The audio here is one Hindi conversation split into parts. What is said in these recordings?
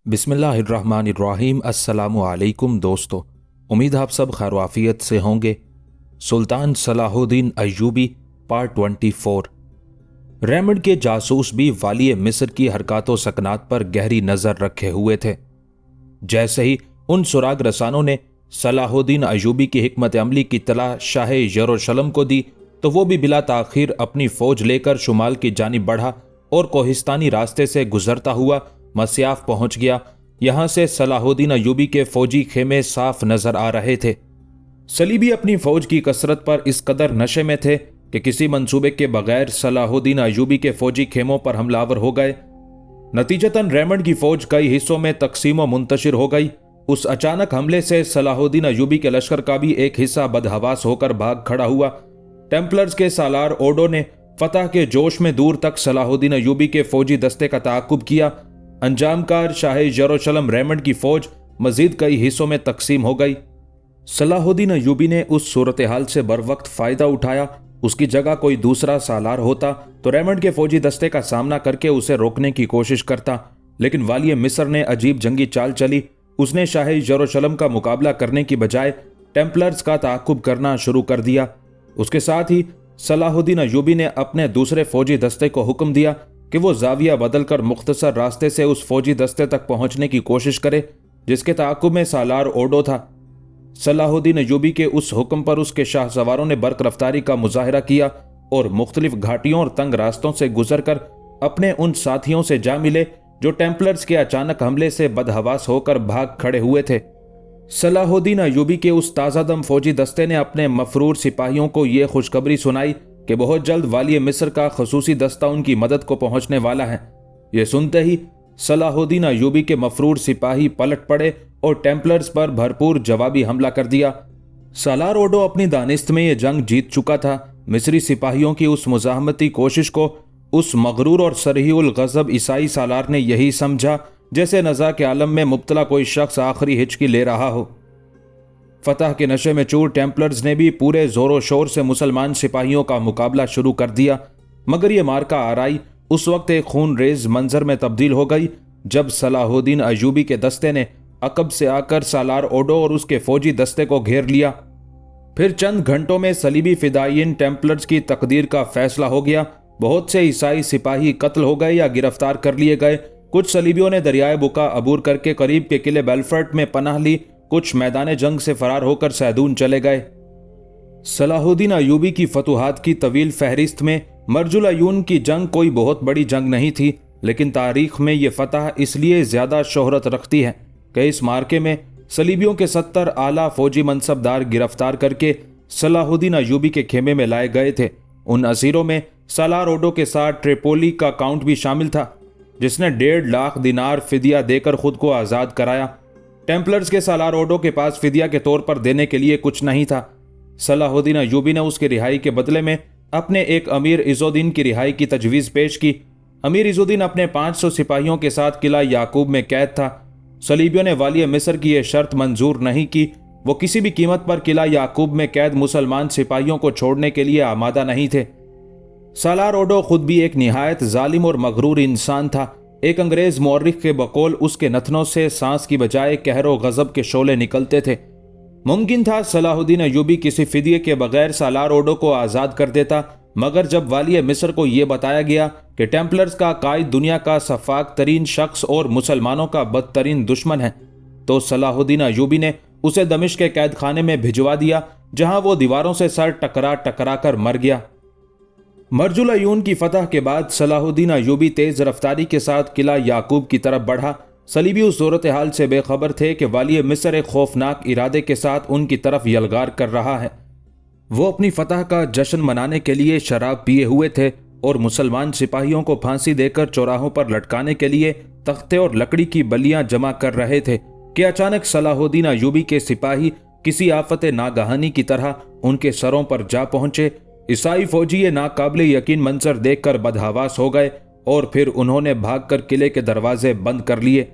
बिस्मिल्लाहिर्रहमानिर्रहीम। अस्सलामु अलैकुम दोस्तों, उम्मीद आप सब खैर आफियत से होंगे। सुल्तान सलाहुद्दीन अय्यूबी पार्ट 24। रेमंड के जासूस भी वाली मिस्र की हरकातों सकनात पर गहरी नजर रखे हुए थे। जैसे ही उन सुराग रसानों ने सलाहुद्दीन अय्यूबी की हिकमत अमली की इत्तला शाह यरूशलेम को दी तो वो भी बिला ताखीर अपनी फौज लेकर शुमाल की जानिब बढ़ा और कोहिस्तानी रास्ते से गुजरता हुआ मस्याफ पहुंच गया। यहां से सलाहुद्दीन अय्यूबी के फौजी खेमे साफ नजर आ रहे थे। सलीबी अपनी फौज की कसरत पर इस कदर नशे में थे कि किसी मंसूबे के बगैर सलाहुद्दीन अय्यूबी के फौजी खेमों पर हमलावर हो गए। नतीजतन रेमंड की फौज कई हिस्सों में तकसीम व मुंतशिर हो गई। उस अचानक हमले से सलाहुद्दीन अय्यूबी के लश्कर का भी एक हिस्सा बदहवास होकर भाग खड़ा हुआ। टेम्पलर्स के सालार ओडो ने फतह के जोश में दूर तक सलाहुद्दीन अय्यूबी के फौजी दस्ते का ताकुब किया। अंजामकार शाह यरूशलेम रेमंड की फौज मजीद कई हिस्सों में तकसीम हो गई। सलाहुद्दीन अय्यूबी ने उस सूरत हाल से बर वक्त फायदा उठाया। उसकी जगह कोई दूसरा सालार होता तो रेमंड के फौजी दस्ते का सामना करके उसे रोकने की कोशिश करता, लेकिन वाली मिस्र ने अजीब जंगी चाल चली। उसने शाह यरूशलेम का मुकाबला करने की बजाय टेम्पलर्स का ताकुब करना शुरू कर दिया। उसके साथ ही सलाहुद्दीन अय्यूबी ने अपने दूसरे फौजी दस्ते को हुक्म दिया कि वो जाविया बदलकर मुख्तसर रास्ते से उस फौजी दस्ते तक पहुंचने की कोशिश करे जिसके ताकुब में सालार ओडो था। सलाहुद्दीन अय्यूबी के उस हुक्म पर उसके शाह सवारों ने बर्क रफ्तारी का मुजाहिरा किया और मुख्तलिफ घाटियों और तंग रास्तों से गुजरकर अपने उन साथियों से जा मिले जो टेम्पलर्स के अचानक हमले से बदहवास होकर भाग खड़े हुए थे। सलाहुद्दीन अय्यूबी के उस ताज़ादम फौजी दस्ते ने अपने मफरूर सिपाहियों को यह खुशखबरी सुनाई कि बहुत जल्द वाली मिस्र का खसूसी दस्ता उनकी मदद को पहुंचने वाला है। यह सुनते ही सलाहुद्दीन अय्यूबी के मफरूर सिपाही पलट पड़े और टेम्पलर्स पर भरपूर जवाबी हमला कर दिया। सालार ओडो अपनी दानिस्त में यह जंग जीत चुका था। मिस्री सिपाहियों की उस मुजाहमती कोशिश को उस मगरूर और सरहीउल गज़ब ईसाई सालार ने यही समझा जैसे नज़ा के आलम में मुब्तला कोई शख्स आखिरी हिचकी ले रहा हो। फतह के नशे में चूर टेम्पलर्स ने भी पूरे जोरों शोर से मुसलमान सिपाहियों का मुकाबला शुरू कर दिया, मगर यह मार्का आराई उस वक्त एक खून रेज मंजर में तब्दील हो गई जब सलाहुद्दीन अय्यूबी के दस्ते ने अकब से आकर सालार ओडो और उसके फौजी दस्ते को घेर लिया। फिर चंद घंटों में सलीबी फिदायीन टेम्पलर्स की तकदीर का फैसला हो गया। बहुत से ईसाई सिपाही कत्ल हो गए या गिरफ्तार कर लिए गए। कुछ सलीबियों ने दरियाए बुका अबूर करके करीब के किले बेलफर्ट में पनाह ली। कुछ मैदान जंग से फरार होकर सैदून चले गए। सलाहुद्दीन अय्यूबी की फतुहात की तवील फहरिस्त में मरजुल अयून की जंग कोई बहुत बड़ी जंग नहीं थी, लेकिन तारीख में यह फतह इसलिए ज्यादा शोहरत रखती है कि इस मार्के में सलीबियों के 70 आला फौजी मनसबदार गिरफ्तार करके सलाहुद्दीन अय्यूबी के खेमे में लाए गए थे। उन असीरों में सालार ओडो के साथ ट्रिपोली का काउंट भी शामिल था, जिसने 1.5 लाख दिनार फिदिया देकर खुद को आज़ाद कराया। टेम्पलर्स के सालार ओडो के पास फिदिया के तौर पर देने के लिए कुछ नहीं था। सलाहुद्दीन अय्यूबी ने उसकी रिहाई के बदले में अपने एक अमीर इज़ुद्दीन की रिहाई की तजवीज़ पेश की। अमीर इज़ुद्दीन अपने 500 सिपाहियों के साथ किला याकूब में कैद था। सलीबियों ने वाली मिस्र की यह शर्त मंजूर नहीं की। वो किसी भी कीमत पर किला याकूब में कैद मुसलमान सिपाहियों को छोड़ने के लिए आमादा नहीं थे। सालार ओडो खुद भी एक निहायत जालिम और मगरूर इंसान था। एक अंग्रेज मौर्रिख के बकौल उसके नथनों से सांस की बजाय कहरो गजब के शोले निकलते थे। मुमकिन था सलाहुद्दीन अय्यूबी किसी फिदिये के बगैर सालार ओडो को आज़ाद कर देता, मगर जब वाली मिस्र को यह बताया गया कि टेम्पलर्स का कायद दुनिया का सफाक तरीन शख्स और मुसलमानों का बदतरीन दुश्मन है, तो सलाहुद्दीन अय्यूबी ने उसे दमिश्क के कैद खाने में भिजवा दिया, जहां वो दीवारों से सर टकरा टकरा कर मर गया। मरजुल अयून की फतह के बाद सलाहुद्दीन अय्यूबी तेज रफ्तारी के साथ किला याकूब की तरफ बढ़ा। सलीबी उस सूरत हाल से बेखबर थे कि वाली मिस्र एक खौफनाक इरादे के साथ उनकी तरफ यलगार कर रहा है। वो अपनी फतह का जश्न मनाने के लिए शराब पिए हुए थे और मुसलमान सिपाहियों को फांसी देकर चौराहों पर लटकाने के लिए तख्ते और लकड़ी की बल्लियां जमा कर रहे थे कि अचानक सलाहुद्दीन अय्यूबी के सिपाही किसी आफत नागहानी की तरह उनके सरों पर जा पहुंचे। ईसाई फौजी ये नाकाबिले यकीन मंजर देखकर बदहवास हो गए और फिर उन्होंने भागकर किले के दरवाजे बंद कर लिए।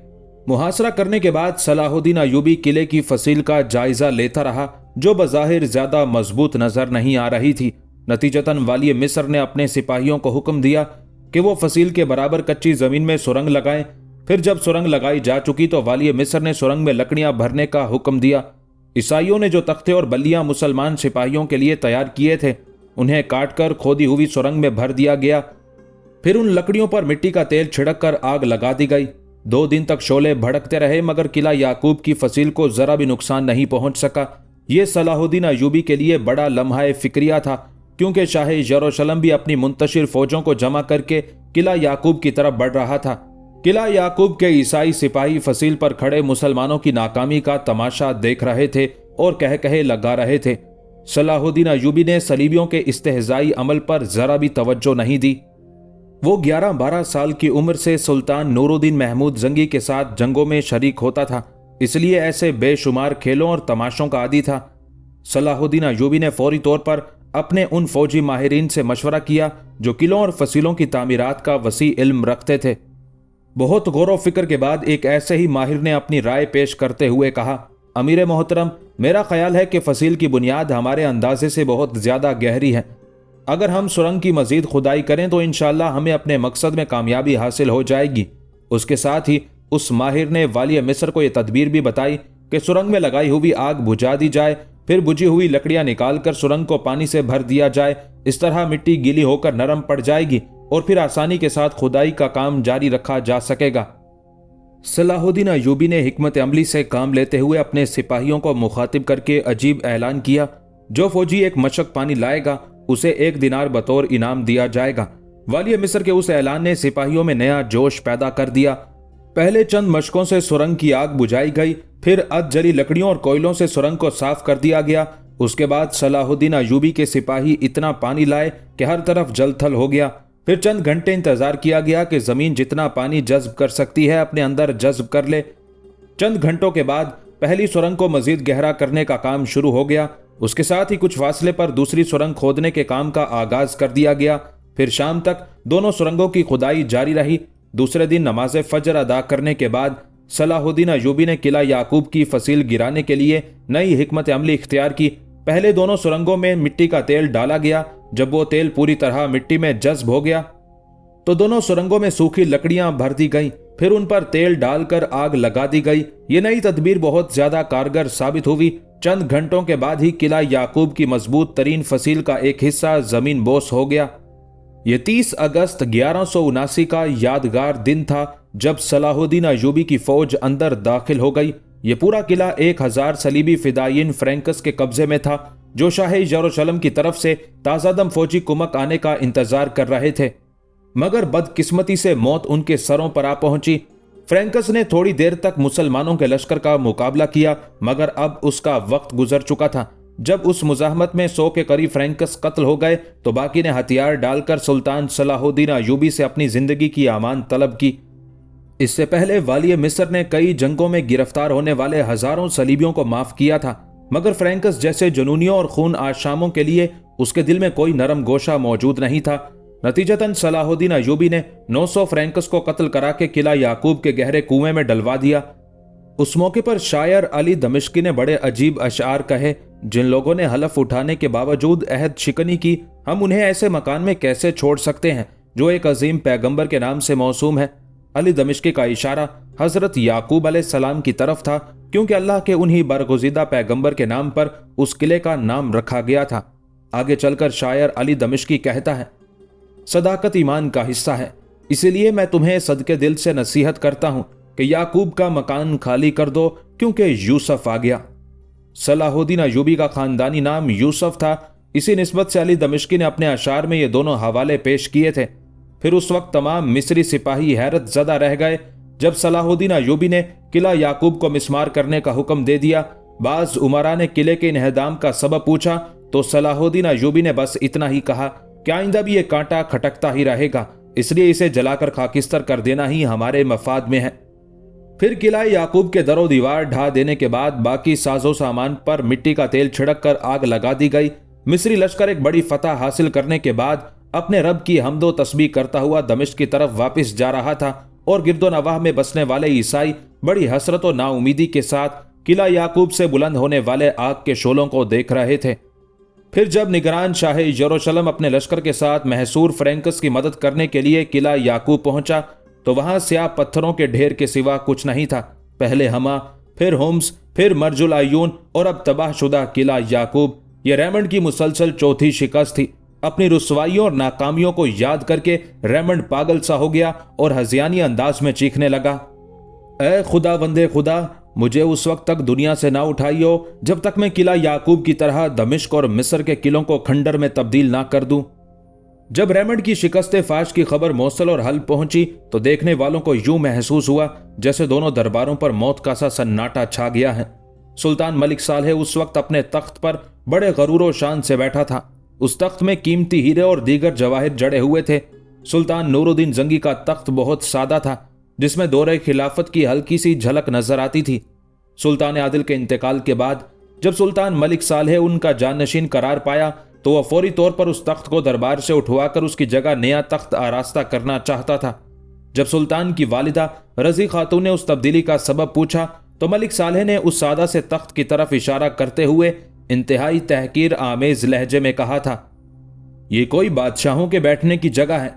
मुहासरा करने के बाद सलाहुद्दीन अयूबी किले की फसील का जायजा लेता रहा, जो बज़ाहिर ज्यादा मजबूत नजर नहीं आ रही थी। नतीजतन वाली मिस्र ने अपने सिपाहियों को हुक्म दिया कि वो फसील के बराबर कच्ची जमीन में सुरंग लगाएं। फिर जब सुरंग लगाई जा चुकी तो वाली मिस्र ने सुरंग में लकड़ियां भरने का हुक्म दिया। ईसाइयों ने जो तख्ते और बल्लियां मुसलमान सिपाहियों के लिए तैयार किए थे, उन्हें काटकर खोदी हुई सुरंग में भर दिया गया। फिर उन लकड़ियों पर मिट्टी का तेल छिड़क कर आग लगा दी गई। 2 दिन तक शोले भड़कते रहे, मगर किला याकूब की फसील को जरा भी नुकसान नहीं पहुंच सका। यह सलाहुद्दीन अयूबी के लिए बड़ा लम्हा फिक्रिया था, क्योंकि शाह यरूशलेम भी अपनी मुंतशिर फौजों को जमा करके किला याकूब की तरफ बढ़ रहा था। किला याकूब के ईसाई सिपाही फसील पर खड़े मुसलमानों की नाकामी का तमाशा देख रहे थे और कह कहे लगा रहे थे। सलाहुद्दीन अयूबी ने सलीबियों के इस्तेहजाई अमल पर जरा भी तवज्जो नहीं दी। वो 11-12 साल की उम्र से सुल्तान नूरुद्दीन महमूद जंगी के साथ जंगों में शरीक होता था, इसलिए ऐसे बेशुमार खेलों और तमाशों का आदी था। सलाहुद्दीन अयूबी ने फौरी तौर पर अपने उन फौजी माहिरीन से मशवरा किया जो किलों और फसीलों की तामीरात का वसी इल्म रखते थे। बहुत गौर फिक्र के बाद एक ऐसे ही माहिर ने अपनी राय पेश करते हुए कहा, अमीर मोहतरम, मेरा ख्याल है कि फसील की बुनियाद हमारे अंदाजे से बहुत ज्यादा गहरी है। अगर हम सुरंग की मजीद खुदाई करें तो इंशाअल्लाह हमें अपने मकसद में कामयाबी हासिल हो जाएगी। उसके साथ ही उस माहिर ने वाली मिस्र को यह तदबीर भी बताई कि सुरंग में लगाई हुई आग बुझा दी जाए, फिर बुझी हुई लकड़ियां निकालकर सुरंग को पानी से भर दिया जाए। इस तरह मिट्टी गीली होकर नरम पड़ जाएगी और फिर आसानी के साथ खुदाई का काम जारी रखा जा सकेगा। सलाहुद्दीन अयूबी ने हिकमत अमली से काम लेते हुए अपने सिपाहियों को मुखातिब करके अजीब ऐलान किया, जो फौजी एक मशक पानी लाएगा उसे 1 दिनार बतौर इनाम दिया जाएगा। वाली मिस्र के उस ऐलान ने सिपाहियों में नया जोश पैदा कर दिया। पहले चंद मशकों से सुरंग की आग बुझाई गई, फिर अध जली लकड़ियों और कोयलों से सुरंग को साफ कर दिया गया। उसके बाद सलाहुद्दीन अयूबी के सिपाही इतना पानी लाए कि हर तरफ जल थल हो गया। फिर चंद घंटे इंतजार किया गया कि जमीन जितना पानी जज्ब कर सकती है अपने अंदर जज्ब कर ले। चंद घंटों के बाद पहली सुरंग को मजीद गहरा करने का काम शुरू हो गया। उसके साथ ही कुछ फासले पर दूसरी सुरंग खोदने के काम का आगाज कर दिया गया। फिर शाम तक दोनों सुरंगों की खुदाई जारी रही। दूसरे दिन नमाज फजर अदा करने के बाद सलाहुद्दीन अयूबी ने किला याकूब की फसील गिराने के लिए नई हिकमत अमली इख्तियार की। पहले दोनों सुरंगों में मिट्टी का तेल डाला गया। जब वो तेल पूरी तरह मिट्टी में जज्ब हो गया तो दोनों सुरंगों में सूखी लकड़ियां भर दी गईं, फिर उन पर तेल डालकर आग लगा दी गई। ये नई तदबीर बहुत ज्यादा कारगर साबित हुई। चंद घंटों के बाद ही किला याकूब की मजबूत तरीन फसील का एक हिस्सा जमीन बोस हो गया। ये 30 अगस्त 1179 का यादगार दिन था जब सलाहुद्दीन अयूबी की फौज अंदर दाखिल हो गई। ये पूरा किला 1000 सलीबी फिदायीन फ्रैंकस के कब्जे में था, जो शाह यरूशलेम की तरफ से ताजादम फौजी कुमक आने का इंतजार कर रहे थे। मगर बदकिस्मती से मौत उनके सरों पर आ पहुंची। फ्रैंकस ने थोड़ी देर तक मुसलमानों के लश्कर का मुकाबला किया, मगर अब उसका वक्त गुजर चुका था। जब उस मुजाहमत में 100 के करीब फ्रैंकस कत्ल हो गए तो बाकी ने हथियार डालकर सुल्तान सलाहुद्दीन अयूबी से अपनी जिंदगी की अमान तलब की। इससे पहले वाली मिस्र ने कई जंगों में गिरफ्तार होने वाले हजारों सलीबियों को माफ किया था, मगर फ्रैंकस जैसे जुनूनियों और खून आशामों के लिए उसके दिल में कोई नरम गोशा मौजूद नहीं था। नतीजतन सलाहुद्दीन अयूबी ने 900 फ्रैंकस को कत्ल करा के किला याकूब के गहरे कुएं में डलवा दिया। उस मौके पर शायर अली दमिश्की ने बड़े अजीब अशआर कहे, जिन लोगों ने हलफ उठाने के बावजूद अहद शिकनी की, हम उन्हें ऐसे मकान में कैसे छोड़ सकते हैं जो एक अजीम पैगंबर के नाम से मौसूम है। अली दमिश्की का इशारा हजरत याकूब अलैहिस्सलाम की तरफ था, क्योंकि अल्लाह के उन्हीं बरगुज़ीदा पैगंबर के नाम पर उस किले का नाम रखा गया था। आगे चलकर शायर अली दमिश्की कहता है, सदाकत ईमान का हिस्सा है, इसीलिए मैं तुम्हें सदके दिल से नसीहत करता हूं कि याकूब का मकान खाली कर दो, क्योंकि यूसुफ आ गया। सलाहुद्दीन अयूबी का खानदानी नाम यूसुफ था। इसी निस्बत से अली दमिश्की ने अपने अशार में ये दोनों हवाले पेश किए थे। फिर उस वक्त तमाम मिस्री सिपाही हैरत ज़दा रह गए जब सलाहुद्दीन अयूबी ने किला याकूब को मिस्मार करने का हुक्म दे दिया। बाज उमरा ने किले के इन्हदाम का सबब पूछा तो सलाहुद्दीन अयूबी ने बस इतना ही कहा कि आइंदा भी ये कांटा खटकता ही रहेगा, इसलिए इसे जलाकर खाकिस्तर कर देना ही हमारे मफाद में है। फिर किला याकूब के दरो दीवार ढा देने के बाद बाकी साजो सामान पर मिट्टी का तेल छिड़क कर आग लगा दी गई। मिस्री लश्कर एक बड़ी फतह हासिल करने के बाद अपने रब की हमदो तस्बीह करता हुआ दमिश्क की तरफ वापस जा रहा था। और गिरदोनवाह में बसने वाले ईसाई बड़ी हसरत और नाउमीदी के साथ किला याकूब से बुलंद होने वाले आग के शोलों को देख रहे थे। फिर जब निगरान शाह यरूशलेम अपने लश्कर के साथ महसूर फ्रैंकस की मदद करने के लिए किला याकूब पहुंचा तो वहां स्याह पत्थरों के ढेर के सिवा कुछ नहीं था। पहले हमा, फिर होम्स, फिर मरजुल आयून और अब तबाहशुदा किला याकूब। यह रेमंड की मुसलसल चौथी शिकस्त थी। अपनी रुसवाइयों और नाकामियों को याद करके रेमंड पागल सा हो गया और हजियानी अंदाज में चीखने लगा, ऐ खुदा वंदे खुदा, मुझे उस वक्त तक दुनिया से ना उठाइयो जब तक मैं किला याकूब की तरह दमिश्क और मिस्र के किलों को खंडर में तब्दील ना कर दूं। जब रेमंड की शिकस्त फाश की खबर मौसल और हल पहुंची तो देखने वालों को यूं महसूस हुआ जैसे दोनों दरबारों पर मौत का सा सन्नाटा छा गया है। सुल्तान मलिक सालेह उस वक्त अपने तख्त पर बड़े गरूर शान से बैठा था। उस तख्त में कीमती हीरे और दीगर जवाहिर जड़े हुए थे। सुल्तान नूरुद्दीन जंगी का तख्त बहुत सादा था, जिसमें दौरे खिलाफत की हल्की सी झलक नजर आती थी। सुल्तान आदिल के इंतकाल के बाद जब सुल्तान मलिक सालेह उनका जाननशीन करार पाया तो वह फौरी तौर पर उस तख्त को दरबार से उठवाकर उसकी जगह नया तख्त आरास्ता करना चाहता था। जब सुल्तान की वालिदा रजी खातून ने उस तब्दीली का सबब पूछा तो मलिक सालेह ने उस सादा से तख्त की तरफ इशारा करते हुए इंतहाई तहकीर आमेज लहजे में कहा था, ये कोई बादशाहों के बैठने की जगह है।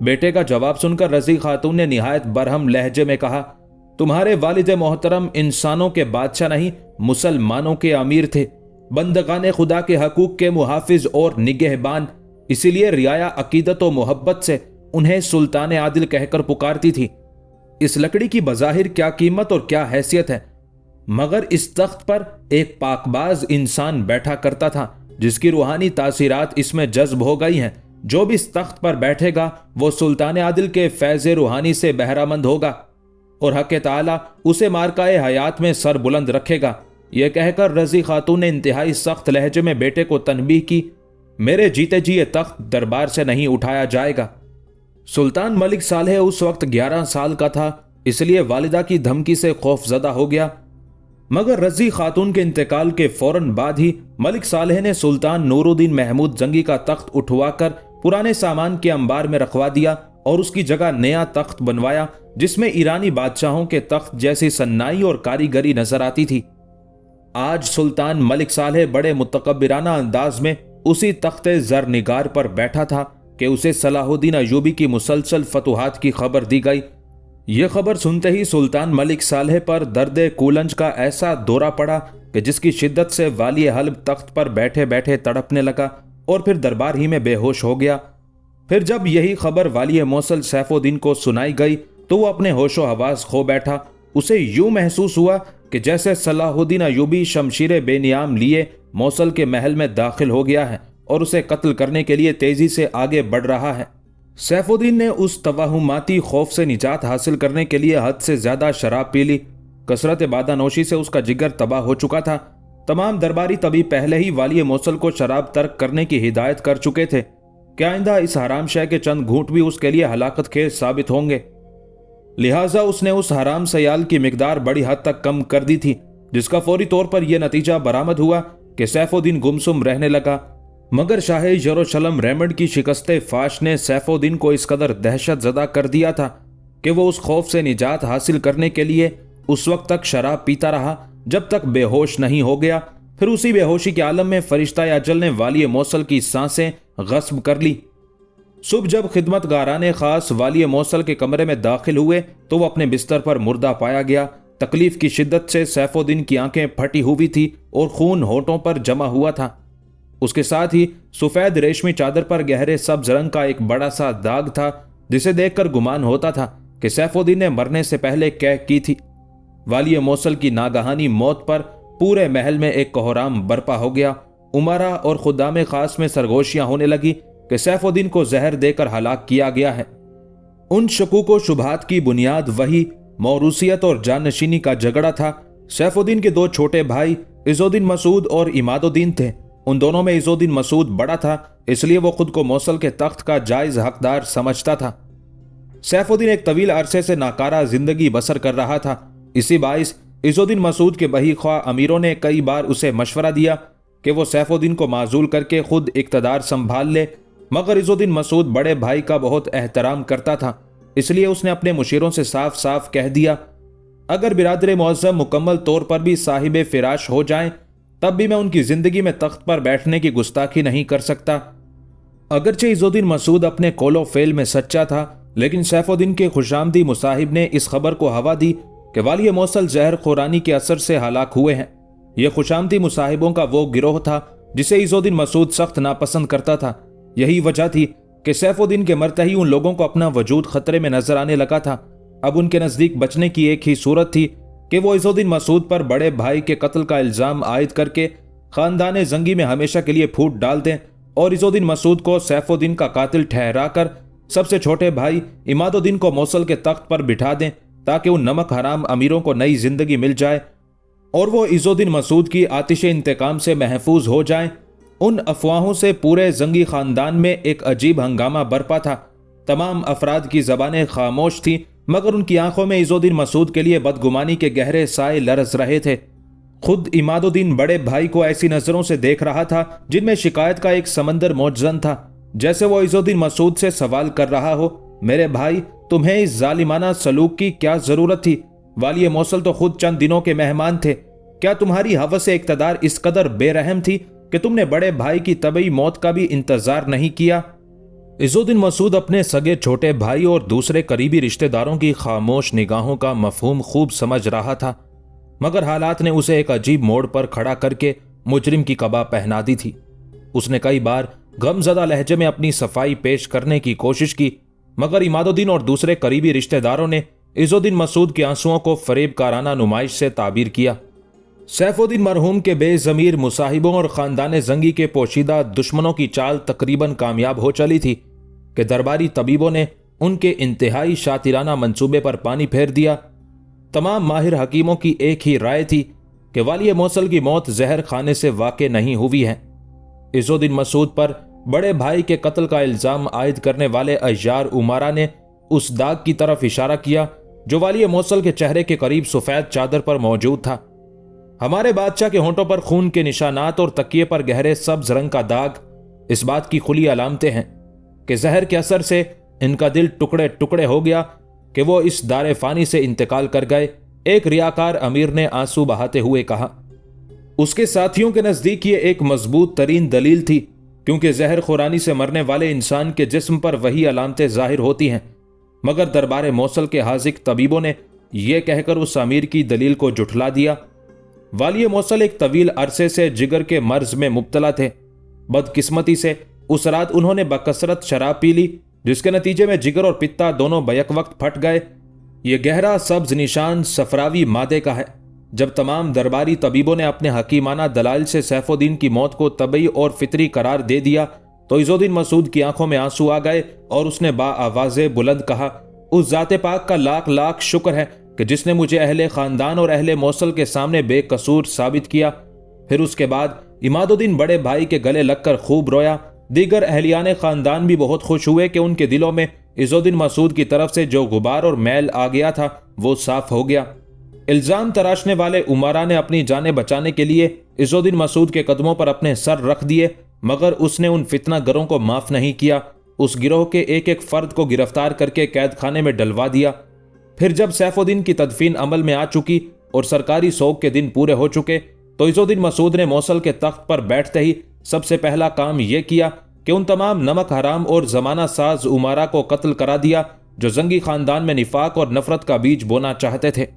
बेटे का जवाब सुनकर रजी खातून ने निहायत बरहम लहजे में कहा, तुम्हारे वालिद मोहतरम इंसानों के बादशाह नहीं, मुसलमानों के अमीर थे, बंदगाने खुदा के हकूक के मुहाफिज और निगहबान। इसीलिए रियाया अकीदत और मोहब्बत से उन्हें सुल्तान आदिल कहकर पुकारती थी। इस लकड़ी की बज़ाहिर क्या कीमत और क्या हैसियत है, मगर इस तख्त पर एक पाकबाज इंसान बैठा करता था जिसकी रूहानी तासीरात इसमें जज्ब हो गई हैं। जो भी इस तख्त पर बैठेगा वो सुल्तान आदिल के फैज़ रूहानी से बहरामंद होगा और हक़ ताला उसे मारकाए हयात में सर बुलंद रखेगा। यह कहकर रजी खातून ने इंतहाई सख्त लहजे में बेटे को तनबीह की, मेरे जीते जी ये तख्त दरबार से नहीं उठाया जाएगा। सुल्तान मलिक सालेह उस वक्त 11 साल का था, इसलिए वालिदा की धमकी से खौफजदा हो गया। मगर रजी खातून के इंतकाल के फौरन बाद ही मलिक सालेह ने सुल्तान नूरुद्दीन महमूद जंगी का तख्त उठवाकर पुराने सामान के अंबार में रखवा दिया और उसकी जगह नया तख्त बनवाया जिसमें ईरानी बादशाहों के तख्त जैसी सन्नाई और कारीगरी नजर आती थी। आज सुल्तान मलिक सालेह बड़े मुतकब्बिराना अंदाज में उसी तख्ते ज़रनिगार पर बैठा था कि उसे सलाहुद्दीन अय्यूबी की मुसलसल फतुहात की खबर दी गई। यह खबर सुनते ही सुल्तान मलिक सालेह पर दर्द कूलंज का ऐसा दौरा पड़ा कि जिसकी शिद्दत से वाली हल्ब तख्त पर बैठे बैठे तड़पने लगा और फिर दरबार ही में बेहोश हो गया। फिर जब यही खबर वाली मौसल सैफुद्दीन को सुनाई गई तो वो अपने होशो हवास खो बैठा। उसे यूं महसूस हुआ कि जैसे सलाहुद्दीन अय्यूबी शमशीर बेनियाम लिए मौसल के महल में दाखिल हो गया है और उसे कत्ल करने के लिए तेजी से आगे बढ़ रहा है। सैफुद्दीन ने उस तवाहुमाती खौफ से निजात हासिल करने के लिए हद से ज्यादा शराब पी ली। कसरत बादानोशी से उसका जिगर तबाह हो चुका था। तमाम दरबारी तभी पहले ही वाली मौसल को शराब तर्क करने की हिदायत कर चुके थे कि आइंदा इस हराम शय के चंद घूंट भी उसके लिए हलाकत खेज साबित होंगे। लिहाजा उसने उस हराम सयाल की मिकदार बड़ी हद तक कम कर दी थी, जिसका फौरी तौर पर यह नतीजा बरामद हुआ कि सैफुद्दीन गुमसुम रहने लगा। मगर शाह यरूशलेम रेमंड की शिकस्ते फाश ने सैफुद्दीन को इस कदर दहशत ज़दा कर दिया था कि वो उस खौफ से निजात हासिल करने के लिए उस वक्त तक शराब पीता रहा जब तक बेहोश नहीं हो गया। फिर उसी बेहोशी के आलम में फरिश्ता अजल ने वाली मौसल की सांसें गस्ब कर ली। सुबह जब खिदमतगाराने खास वाली मौसल के कमरे में दाखिल हुए तो वह अपने बिस्तर पर मुर्दा पाया गया। तकलीफ की शिद्दत से सैफुद्दीन की आंखें फटी हुई थी और खून होठों पर जमा हुआ था। उसके साथ ही सफेद रेशमी चादर पर गहरे सब्ज रंग का एक बड़ा सा दाग था, जिसे देखकर गुमान होता था कि सैफुद्दीन ने मरने से पहले कैद की थी। वाली मौसल की नागहानी मौत पर पूरे महल में एक कोहराम बर्पा हो गया। उमरा और खुदाम खास में सरगोशियां होने लगी कि सैफुद्दीन को जहर देकर हलाक किया गया है। उन शकूक व शुबहात की बुनियाद वही मौरूसियत और जाननशीनी का झगड़ा था। सैफुद्दीन के दो छोटे भाई इज़ुद्दीन मसूद और इमादुद्दीन थे। उन दोनों में इज़ुद्दीन मसूद बड़ा था, इसलिए वो खुद को मौसल के तख्त का जायज हकदार समझता था। सैफुद्दीन एक तवील अरसे से नाकारा जिंदगी बसर कर रहा था। इसी बाइस इज़ुद्दीन मसूद के बही ख्वाह अमीरों ने कई बार उसे मशवरा दिया कि वो सैफुद्दीन को माजूल करके खुद इक़्तिदार संभाल ले, मगर इज़ुद्दीन मसूद बड़े भाई का बहुत एहतराम करता था इसलिए उसने अपने मुशीरों से साफ साफ कह दिया, अगर बिरादर मुअज़्ज़म मुकम्मल तौर पर भी साहिब फिराश हो जाएं, तब भी मैं उनकी जिंदगी में तख्त पर बैठने की गुस्ताखी नहीं कर सकता। अगरचे इज़्ज़ुद्दीन मसूद अपने कौलो फेल में सच्चा था, लेकिन सैफुद्दीन के खुशामदी मुसाहिब ने इस खबर को हवा दी कि वाली मौसल जहर खुरानी के असर से हलाक हुए हैं। यह खुशामदी मुसाहिबों का वो गिरोह था जिसे इज़्ज़ुद्दीन मसूद सख्त नापसंद करता था। यही वजह थी कि सैफुद्दीन के मरते ही उन लोगों को अपना वजूद खतरे में नजर आने लगा था। अब उनके नजदीक बचने की एक ही सूरत थी कि वो इज़्ज़ुद्दीन मसूद पर बड़े भाई के कत्ल का इल्जाम आयद करके खानदान जंगी में हमेशा के लिए फूट डाल दें और इज़्ज़ुद्दीन मसूद को सैफुद्दीन का कातिल ठहराकर सबसे छोटे भाई इमादुद्दीन को मौसल के तख्त पर बिठा दें, ताकि उन नमक हराम अमीरों को नई जिंदगी मिल जाए और वो इज़्ज़ुद्दीन मसूद की आतिश इंतकाम से महफूज हो जाएं। उन अफवाहों से पूरे जंगी खानदान में एक अजीब हंगामा बरपा था। तमाम अफराद की जबानें खामोश थीं, मगर उनकी आंखों में इज़्ज़ुद्दीन मसूद के लिए बदगुमानी के गहरे साए लरस रहे थे। खुद इमादुद्दीन बड़े भाई को ऐसी नजरों से देख रहा था जिनमें शिकायत का एक समंदर मौजन था, जैसे वो इज़्ज़ुद्दीन मसूद से सवाल कर रहा हो, मेरे भाई, तुम्हें इस जालिमाना सलूक की क्या जरूरत थी? वाली मौसल तो खुद चंद दिनों के मेहमान थे। क्या तुम्हारी हवस इक़्तिदार इस कदर बेरहम थी कि तुमने बड़े भाई की तबई मौत का भी इंतजार नहीं किया? इज़्ज़ुद्दीन मसूद अपने सगे छोटे भाई और दूसरे करीबी रिश्तेदारों की खामोश निगाहों का मफहूम खूब समझ रहा था, मगर हालात ने उसे एक अजीब मोड़ पर खड़ा करके मुजरिम की कबा पहना दी थी। उसने कई बार गमजदा लहजे में अपनी सफाई पेश करने की कोशिश की, मगर इमादुद्दीन और दूसरे करीबी रिश्तेदारों ने इज़्ज़ुद्दीन मसूद के आंसुओं को फरेबकाराना नुमाइश से ताबीर किया। सैफुद्दीन मरहूम के बेज़मीर मुसाहिबों और ख़ानदान जंगी के पोशीदा दुश्मनों की चाल तकरीबन कामयाब हो चली थी कि दरबारी तबीबों ने उनके इंतहाई शातिराना मंसूबे पर पानी फेर दिया। तमाम माहिर हकीमों की एक ही राय थी कि वाली मौसल की मौत जहर खाने से वाक़ई नहीं हुई है। इज़्ज़ुद्दीन मसूद पर बड़े भाई के कत्ल का इल्ज़ाम आयद करने वाले अय्यार उमारा ने उस दाग की तरफ इशारा किया जो वाली मौसल के चेहरे के करीब सफ़ेद चादर पर मौजूद था। हमारे बादशाह के होंठों पर खून के निशानात और तकिए पर गहरे सब्ज रंग का दाग इस बात की खुली अलामतें हैं कि जहर के असर से इनका दिल टुकड़े टुकड़े हो गया कि वो इस दारे फानी से इंतकाल कर गए। एक रियाकार अमीर ने आंसू बहाते हुए कहा। उसके साथियों के नजदीक ये एक मजबूत तरीन दलील थी, क्योंकि जहर खुरानी से मरने वाले इंसान के जिस्म पर वही अलामतें जाहिर होती हैं। मगर दरबार मौसल के हाजिक तबीबों ने यह कहकर उस अमीर की दलील को जुठला दिया। वाली मौसल एक तवील अरसे से जिगर के मर्ज में मुब्तला थे। बदकिस्मती से उस रात उन्होंने बकसरत शराब पी ली, जिसके नतीजे में जिगर और पित्ता दोनों बैक वक्त फट गए। ये गहरा सब्ज निशान सफरावी मादे का है। जब तमाम दरबारी तबीबों ने अपने हकीमाना दलाइल से सैफुद्दीन की मौत को तबई और फितरी करार दे दिया, तो इज़्ज़ुद्दीन मसूद की आंखों में आंसू आ गए और उसने बाआवाज़े बुलंद कहा, उस ज़ाते पाक का लाख लाख शुक्र है कि जिसने मुझे अहले खानदान और अहले मौसल के सामने बेकसूर साबित किया। फिर उसके बाद इमादुद्दीन बड़े भाई के गले लगकर खूब रोया। दीगर अहलियान खानदान भी बहुत खुश हुए कि उनके दिलों में इज़्ज़ुद्दीन मसूद की तरफ से जो गुबार और मैल आ गया था वो साफ हो गया। इल्ज़ाम तराशने वाले उमरा ने अपनी जानें बचाने के लिए इज़्ज़ुद्दीन मसूद के कदमों पर अपने सर रख दिए, मगर उसने उन फितना गरों को माफ नहीं किया। उस गिरोह के एक एक फर्द को गिरफ्तार करके कैद खाने में डलवा दिया। फिर जब सैफुद्दीन की तदफीन अमल में आ चुकी और सरकारी सोग के दिन पूरे हो चुके, तो इज़्ज़ुद्दीन मसूद ने मौसल के तख्त पर बैठते ही सबसे पहला काम यह किया कि उन तमाम नमक हराम और जमाना साज उमारा को कत्ल करा दिया जो जंगी खानदान में निफाक और नफरत का बीज बोना चाहते थे।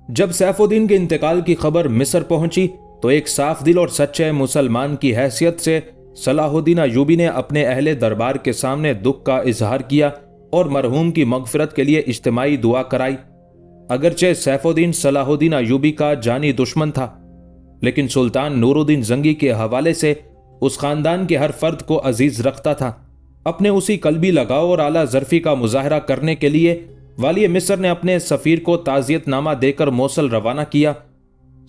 जब सैफुद्दीन के इंतकाल की खबर मिस्र पहुंची, तो एक साफ दिल और सच्चे मुसलमान की हैसियत से सलाहुद्दीन अय्यूबी ने अपने अहले दरबार के सामने दुख का इजहार किया और मरहूम की मगफिरत के लिए इज्तिमाई दुआ कराई। अगरचे सैफुद्दीन सलाहुद्दीन अय्यूबी का जानी दुश्मन था, लेकिन सुल्तान नूरुद्दीन जंगी के हवाले से उस खानदान के हर फर्द को अजीज रखता था। अपने उसी कल्बी लगाव और आला ज़र्फी का मुजाहरा करने के लिए वाली मिस्र ने अपने सफ़ीर को ताज़ियतनामा देकर मौसल रवाना किया।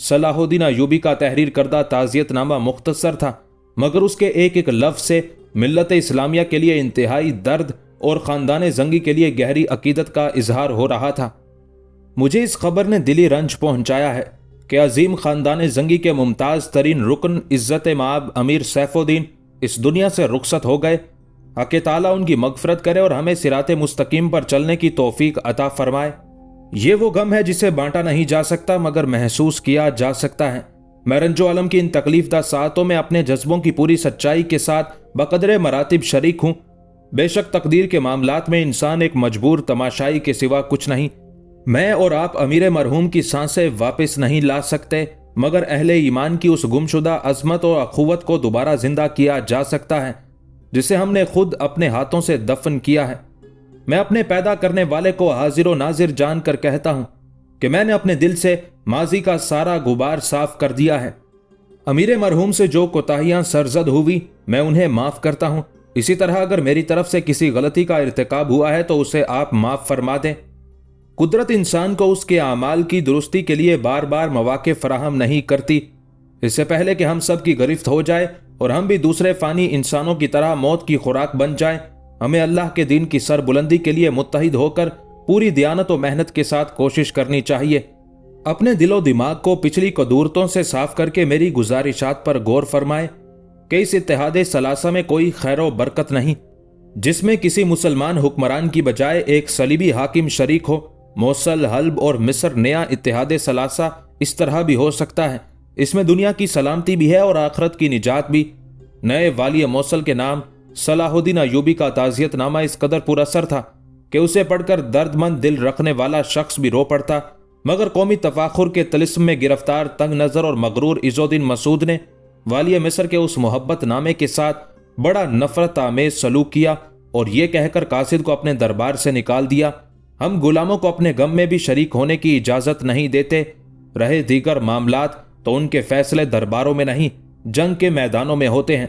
सलाहुद्दीन अय्यूबी का तहरीर करदा ताज़ियतनामा मुख्तसर था, मगर उसके एक एक लफ्ज़ से मिल्लत इस्लामिया के लिए इंतहाई दर्द और ख़ानदान जंगी के लिए गहरी अकीदत का इजहार हो रहा था। मुझे इस खबर ने दिली रंज पहुंचाया है कि अजीम ख़ानदान जंगी के मुमताज़ तरीन रुकन इज़्ज़त माब अमीर सैफुद्दीन इस दुनिया से रुखसत हो गए। हक़ ताला उनकी मग़फ़िरत करे और हमें सिराते मुस्तकीम पर चलने की तौफीक अता फरमाए। ये वो गम है जिसे बांटा नहीं जा सकता मगर महसूस किया जा सकता है। मैं रंजो अलम की इन तकलीफदा सातों में अपने जज्बों की पूरी सच्चाई के साथ बकदरे मरातिब शरीक हूँ। बेशक तकदीर के मामलात में इंसान एक मजबूर तमाशाई के सिवा कुछ नहीं। मैं और आप अमीर मरहूम की सांसें वापस नहीं ला सकते मगर अहले ईमान की उस गुमशुदा अजमत और अखुवत को दोबारा जिंदा किया जा सकता है जिसे हमने खुद अपने हाथों से दफन किया है। मैं अपने पैदा करने वाले को हाजिर व नाजिर जानकर कहता हूं कि मैंने अपने दिल से माजी का सारा गुबार साफ कर दिया है। अमीर मरहूम से जो कोताहियां सरजद हुई मैं उन्हें माफ करता हूं। इसी तरह अगर मेरी तरफ से किसी गलती का इर्तिकाब हुआ है तो उसे आप माफ फरमा दें। कुदरत इंसान को उसके आमाल की दुरुस्ती के लिए बार बार मौके फराहम नहीं करती। इससे पहले कि हम सब की गिरफ्त हो जाए और हम भी दूसरे फानी इंसानों की तरह मौत की खुराक बन जाएं, हमें अल्लाह के दीन की सरबुलंदी के लिए मुत्तहिद होकर पूरी दियानत और मेहनत के साथ कोशिश करनी चाहिए। अपने दिलो दिमाग को पिछली कदूरतों से साफ करके मेरी गुजारिशात पर गौर फरमाए कि इस इत्तेहाद सलासा में कोई खैर व बरकत नहीं जिसमें किसी मुसलमान हुक्मरान की बजाय एक सलीबी हाकिम शरीक हो। मौसल, हल्ब और मिस्र नया इत्तेहाद सलासा इस तरह भी हो सकता है। इसमें दुनिया की सलामती भी है और आखरत की निजात भी। नए वाली मौसल के नाम सलाहुद्दीन अयूबी का ताज़ियतनामा इस कदर पुरअसर था कि उसे पढ़कर दर्दमंद दिल रखने वाला शख्स भी रो पड़ता, मगर कौमी तफाखुर के तिलिस्म में गिरफ्तार तंग नज़र और मगरूर इज़्ज़ुद्दीन मसूद ने वाली मिस्र के उस मोहब्बत नामे के साथ बड़ा नफरत आमेज सलूक किया और ये कहकर कासिद को अपने दरबार से निकाल दिया, हम गुलामों को अपने गम में भी शरीक होने की इजाज़त नहीं देते। रहे दीगर मामलात तो उनके फैसले दरबारों में नहीं जंग के मैदानों में होते हैं।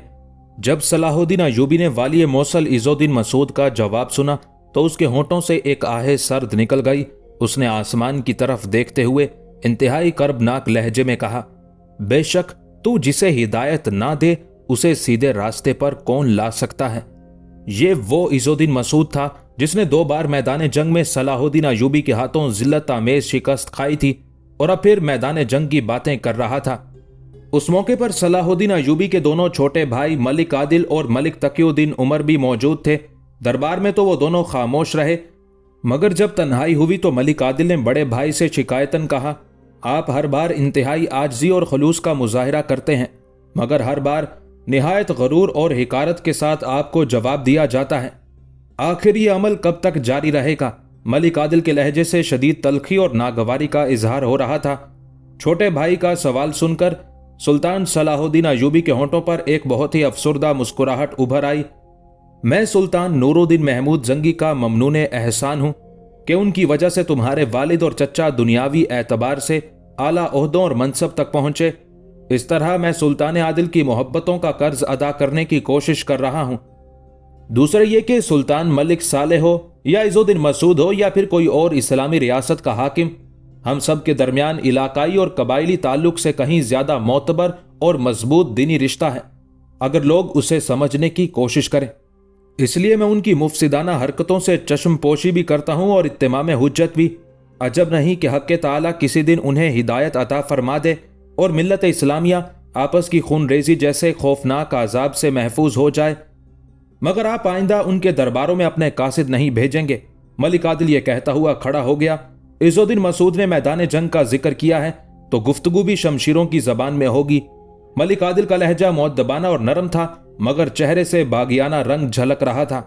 जब सलाहुद्दीन अयूबी ने वाली मौसल इज़्ज़ुद्दीन मसूद का जवाब सुना तो उसके होंठों से एक आहे सर्द निकल गई। उसने आसमान की तरफ देखते हुए इंतहाई कर्बनाक लहजे में कहा, बेशक तू जिसे हिदायत ना दे उसे सीधे रास्ते पर कौन ला सकता है। ये वो इज़्ज़ुद्दीन मसूद था जिसने 2 बार मैदान जंग में सलाहुद्दीन अयूबी के हाथों जिल्लत आमेज शिकस्त खाई थी और अब फिर मैदान जंग की बातें कर रहा था। उस मौके पर सलाहुद्दीन अयूबी के दोनों छोटे भाई मलिक आदिल और मलिक तकीउद्दीन उमर भी मौजूद थे। दरबार में तो वो दोनों खामोश रहे, मगर जब तन्हाई हुई तो मलिक आदिल ने बड़े भाई से शिकायतन कहा, आप हर बार इंतहाई आजजी और खलूस का मुजाहिरा करते हैं मगर हर बार निहायत गरूर और हिकारत के साथ आपको जवाब दिया जाता है। आखिर ये अमल कब तक जारी रहेगा? मलिक आदिल के लहजे से शदीद तलखी और नागवारी का इजहार हो रहा था। छोटे भाई का सवाल सुनकर सुल्तान सलाहुद्दीन अयूबी के होंठों पर एक बहुत ही अफसुर्दा मुस्कुराहट उभर आई। मैं सुल्तान नूरुद्दीन महमूद जंगी का ममनून एहसान हूं कि उनकी वजह से तुम्हारे वालिद और चचा दुनियावी एतबार से आला ओहदों और मनसब तक पहुंचे। इस तरह मैं सुल्तान आदिल की मोहब्बतों का कर्ज अदा करने की कोशिश कर रहा हूं। दूसरा ये कि सुल्तान मलिक सालेह हो या इज़्ज़ुद्दीन मसूद हो या फिर कोई और इस्लामी रियासत का हाकिम, हम सब के दरमियान इलाकाई और कबायली ताल्लुक से कहीं ज्यादा मोतबर और मजबूत दीनी रिश्ता है अगर लोग उसे समझने की कोशिश करें। इसलिए मैं उनकी मुफसिदाना हरकतों से चश्म पोशी भी करता हूं और इत्तिमाम हुज्जत भी। अजब नहीं कि हक़ ताला किसी दिन उन्हें हिदायत अता फरमा दे और मिल्लत इस्लामिया आपस की खून रेजी जैसे खौफनाक अजाब से महफूज हो जाए, मगर आप आइंदा उनके दरबारों में अपने कासिद नहीं भेजेंगे। मलिक आदिल ये कहता हुआ खड़ा हो गया। इज़्ज़ुद्दीन मसूद ने मैदान जंग का जिक्र किया है तो गुफ्तगू भी शमशीरों की जबान में होगी। मलिक आदिल का लहजा मुअद्दबाना और नरम था मगर चेहरे से बागियाना रंग झलक रहा था।